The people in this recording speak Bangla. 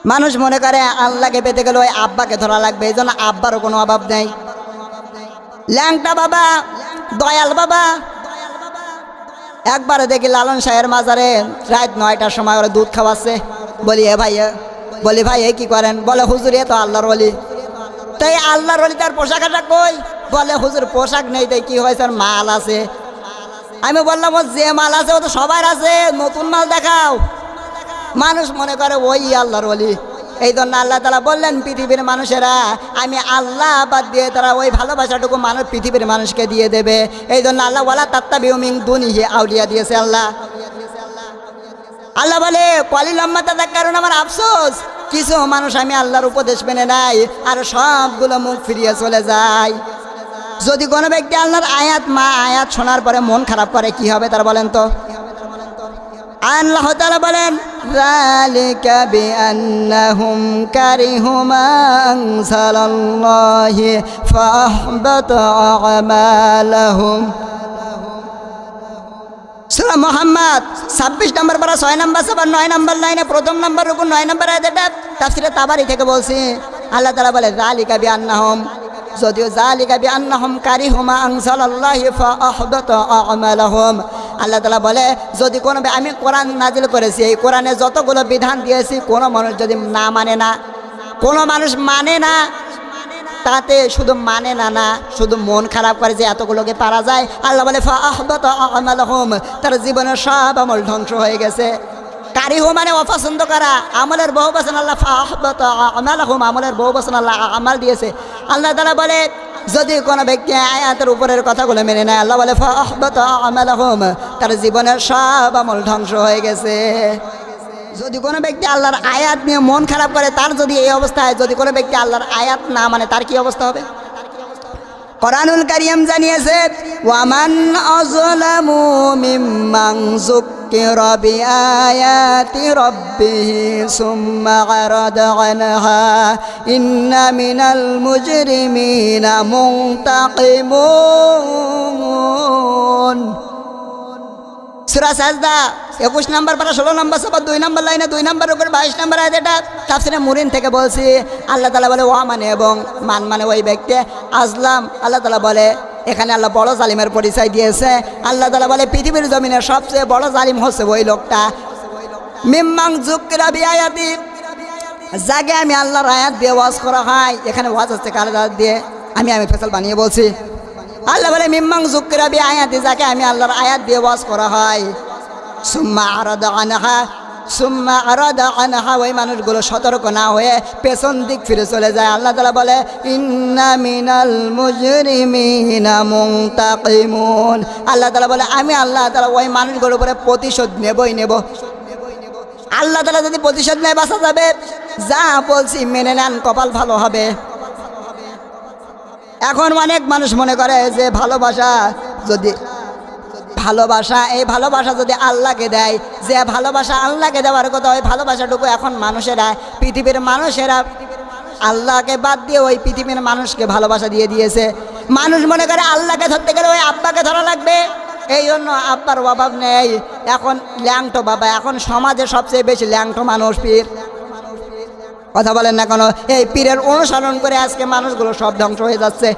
মানুষ মনে করে আল্লাহকে পেতে গেলে ওই আব্বাকে ধরা লাগবে, এই জন্য আব্বারও কোনো অভাব নেই। ল্যাংটা বাবা, দয়াল বাবা, একবারে দেখি লালন শাহের মাজারে রাত 9টার সময় ওরা দুধ খাওয়াচ্ছে। বলি ভাই এ কি করেন? বলে হুজুর এ তো আল্লাহর ওলি। তাই আল্লাহর ওলি তার পোশাক আশাক কই? বলে হুজুর পোশাক নেই, তাই কি হয়েছে? আর মাল আছে। আমি বললাম ও যে মাল আছে ও তো সবার আছে, নতুন মাল দেখাও। মানুষ মনে করে ওই আল্লাহর ওলি। এই জন্য আল্লাহ তাআলা বললেন পৃথিবীর মানুষেরা আমি আল্লাহ বাদ দিয়ে তারা ওই ভালোবাসাটুকু মানুষ পৃথিবীর মানুষকে দিয়ে দেবে। এই জন্য আল্লাহ ওয়ালা তাত্তাবিউ মিন দুনিহি আউলিয়া দিয়েছে আল্লাহ। আল্লাহ বলে কলিলাম্মা তাযাক্কারুন, আমার আফসোস কিছু মানুষ আমি আল্লাহর উপদেশ মেনে নাই আর সবগুলো মুখ ফিরিয়ে চলে যায়। যদি কোনো ব্যক্তি আল্লাহর আয়াত শোনার পরে মন খারাপ করে কি হবে তারা বলেন তো? আল্লাহ তাআলা বলেন যালিকা বিআন্নাহুম কারিহু মা আনজালাল্লাহি ফাআহবাতা আমালাহুম। সূরা মুহাম্মদ 26 নম্বর পারা 6 নম্বর সূরা 9 নম্বর লাইনে প্রথম নম্বর রুকু 9 নম্বর আয়াতটা তাফসীরে তাবারি থেকে বলছি। আল্লাহ তাআলা বলে যালিকা বিআন্নাহুম, যদিও যালিকা বিআন্নাহুম কারিহু মা আনজালাল্লাহি ফাআহবাতা আমালাহুম। আল্লাহ তাআলা বলে যদি কোনো আমি কোরআন নাজিল করেছি, এই কোরআনে যতগুলো বিধান দিয়েছি কোনো মানুষ যদি না মানে না, কোনো মানুষ মানে না, তাতে শুধু মানে না শুধু মন খারাপ করে যে এতগুলোকে পারা যায়, আল্লাহ বলে ফাআহবাতা আমালাহুম, তার জীবনের সব আমল ধ্বংস হয়ে গেছে। কারিহু মানে অপছন্দ করা, আমলের বহু বচন আল্লাহ ফাআহবাতা আমালাহুম, আমলের বহু বচন আল্লাহ আমাল দিয়েছে। আল্লাহ তাআলা বলে যদি কোনো ব্যক্তি আয়াতের উপরের কথাগুলো মেনে নেয়, আল্লাহ বলে ফাআহবাতা আমালাহুম, তার জীবনের সব আমল ধ্বংস হয়ে গেছে। যদি কোনো ব্যক্তি আল্লাহর আয়াত নিয়ে মন খারাপ করে, তার যদি এই অবস্থা হয়, যদি কোনো ব্যক্তি আল্লাহর আয়াত না মানে তার কি অবস্থা হবে? কোরআনুল কারীম জানিয়েছে ওয়ামান আযলামু মিম্মান যুক্কিরা বিআয়াতি রাব্বিহি সুম্মা আরাদা আনহা ইন্না মিনাল মুজরিমিনা মুনতাকিমুন। সূরা সাজদা 21 নম্বর পারা 16 নম্বর সূরা 2 নম্বর লাইনে 2 নম্বর উপর 22 নম্বর আয়াতটা তাফসীরে মুরিন থেকে বলছি। আল্লাহ তাআলা বলে ওয়া মানে এবং মান মানে ওই ব্যক্তি আজলাম। আল্লাহ তাআলা বলে এখানে আল্লাহ বড় জালিমের পরিচয় দিয়েছে। আল্লাহ তাআলা বলে পৃথিবীর জমিনের সবচেয়ে বড় জালিম হচ্ছে ওই লোকটা মিম্মান যুক্কিরা বিআয়াতি, যাকে আমি আল্লাহর আয়াত দিয়ে ওয়াজ করা হয়। এখানে ওয়াজ হচ্ছে কার আয়াত দিয়ে? আমি ফেসাল বানিয়ে বলছি। আল্লাহ বলে মিম্মান যুক্কিরা বিআয়াতি, যাকে আমি আল্লাহর আয়াত দিয়ে ওয়াজ করা হয়। সুম্মা আরাদা আনহা, ওই মানুষগুলো সতর্ক না হয়ে পেছন দিক ফিরে চলে যায়। আল্লাহ তাআলা বলে ইন্না মিনাল মুজরিমিনা মুনতাকিমুন। আল্লাহ তাআলা বলে আমি আল্লাহ তাআলা ওই মানুষগুলোর উপরে প্রতিশোধ নেবই নেব। আল্লাহ তাআলা যদি প্রতিশোধ নেয় বাঁচা যাবে। যা বলছি মেনে নেন, কপাল ভালো হবে। এখন অনেক মানুষ মনে করে যে এই ভালোবাসা যদি আল্লাহকে দেয়, যে ভালোবাসা আল্লাহকে দেওয়ার কথা, ওই ভালোবাসাটুকু এখন মানুষেরা, পৃথিবীর মানুষেরা আল্লাহকে বাদ দিয়ে ওই পৃথিবীর মানুষকে ভালোবাসা দিয়ে দিয়েছে। মানুষ মনে করে আল্লাহকে ধরতে গেলে ওই আব্বাকে ধরা লাগবে, এই জন্য আব্বার অভাব নেই। এখন ল্যাংটো বাবা, এখন সমাজে সবচেয়ে বেশি ল্যাংটো মানুষ পীর। কথা বলেন না কেন? এই পীরের অনুসরণ করে আজকে মানুষগুলো সব ধ্বংস হয়ে যাচ্ছে।